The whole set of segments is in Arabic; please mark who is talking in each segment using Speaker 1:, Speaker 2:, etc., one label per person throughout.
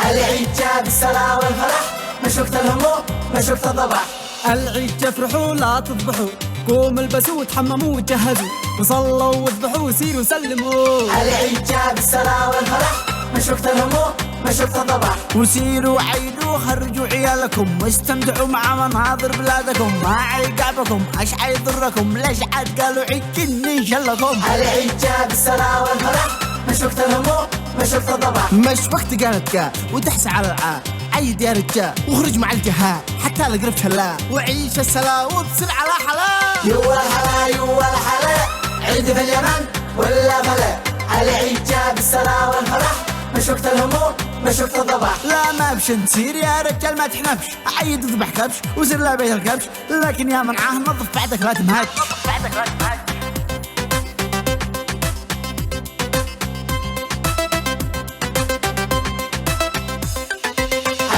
Speaker 1: العيد جاب السلا والفرح، مشوكة الهموم مشوكة الضبح.
Speaker 2: العيد تفرحوا لا تضبحوا، قوم البسوا وتحمموا وجهزوا، وصلوا واذبحوا وسيروا سلموا.
Speaker 1: العيد جاب السلا والفرح، مشوكة الهموم مشوكة الضبح.
Speaker 2: وسيروا عيدوا خرجوا عيالكم، واستمتعوا مع مناظر بلادكم، ما عقابكم اش حيضركم، ليش عاد قالوا عيد جني انشلكم.
Speaker 1: العيد جاب السلا والفرح، مشوكة الهموم مشوكة الضبح.
Speaker 2: مش وقت قالت وتحس على العا، عيد يا رجال وخرج مع الجهال، حتى القرب شلا وعيش السلا وابصر على حلا.
Speaker 1: يوا الحلا يوا الحلا، عيد في اليمن ولا فلا. العيد جاب السلا والفرح، مشوكة الهموم مشوكة الضبح.
Speaker 2: لا ما بش نسير يا رجال ما تحنفش، عيد اذبح كبش وسير لا بيت الكبش، لكن يا منعاه نظف بعدك لا تمهاج.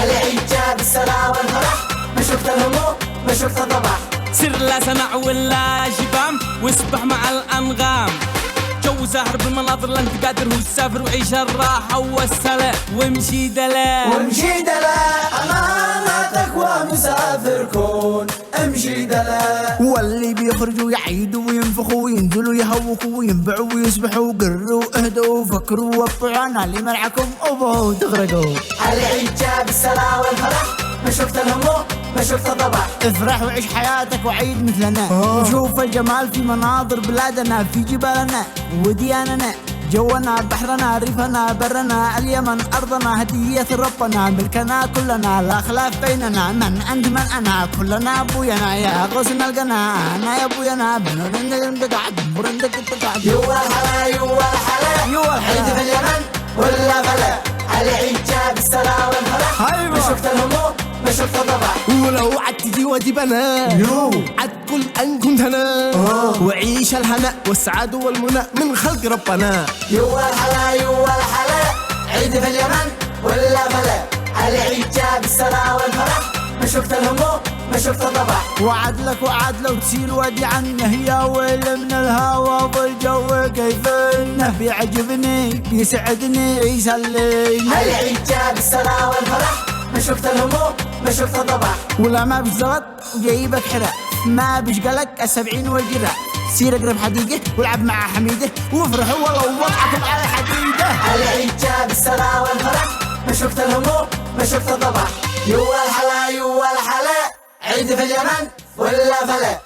Speaker 1: العيد جاب السلا والفرح، مشوكة الهموم مشوكة الضبح.
Speaker 3: سر لا سمع ولا شبام، واسبح مع الأنغام، جو زهر بالمناظر لا انت قادر، هو السافر وعيش الراحة والسلام، وامشي دلا
Speaker 1: وامشي دلا أماناتك ومسافر كون، امشي دلا.
Speaker 2: واللي بيخرجوا يعيدوا وينفخوا وينزلوا يهوكوا وينبعوا ويسبحوا، قروا اهدوا فكروا وفعوا انا اللي منعكم ابهوا تغرقوا.
Speaker 1: العيد جاب السلا والفرح، مشوكة الهموم مشوكة الضبح.
Speaker 2: افرح وعيش حياتك وعيد مثلنا، وشوف الجمال في مناظر بلادنا، في جبالنا ودياننا، جونا بحرنا ريفنا برنا، اليمن ارضنا هدية ربنا، ملكنا كلنا لا خلاف بيننا، من عند من انا كلنا ابوينا، يا غصن القنا انا يا ابوينا، بنرندق قاعد برندق قاعد.
Speaker 1: يوا الحلا يوا الحلا،
Speaker 2: يوا الحلا.
Speaker 1: عيد في اليمن ولا فلا. العيد جاب السلا والفرح،
Speaker 2: أيوة.
Speaker 1: مشوكة الهموم مشوكة الضبح.
Speaker 2: ولو عد تجي واجبنا عد كل ان كنت انا، وعيش الهنا والسعادة والمنى من خلق ربنا.
Speaker 1: يوا الحلا يوا الحلا، عيد في اليمن ولا فلا. العيد جاب السلا والفرح، مشوكة الهموم مشوكة الضبح.
Speaker 2: وعد لك وعد لو تسيل ودي عنه، يا ويل من الهوى بالجو كيف انه بيعجبني بيسعدني يسليني.
Speaker 1: العيد جاب السلا والفرح، مشوكة الهموم مشوكة الضبح.
Speaker 2: ولا ما بيزغط وجايبك حرا، ما بيشقلك السبعين والجرع، سير اقرب حديقه والعب مع حميده، وافرحوا والله وضعكم على حديده.
Speaker 1: العيد جاب السلا والفرح، مشوكة الهموم مشوكة الضبح. يوا الحلا يوا الحلا، عيد في اليمن ولا فلا.